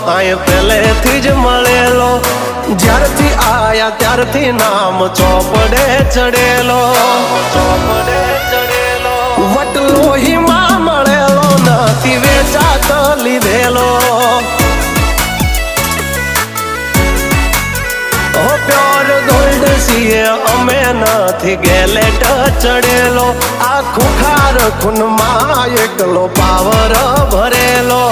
આય પહેલેથી જ મળેલો, જ્યારથી આયા ત્યારથી નામ ચોપડે ચડેલો, ચોપડે ચડેલો. વટલોહીમાં મળેલો નથી વેચાત લીધેલો. પ્યોર ગોલ્ડ છીએ અમે નથી ગેલેટ ચડેલો. આ ખુખાર ખૂનમાં એકલો પાવર ભરેલો.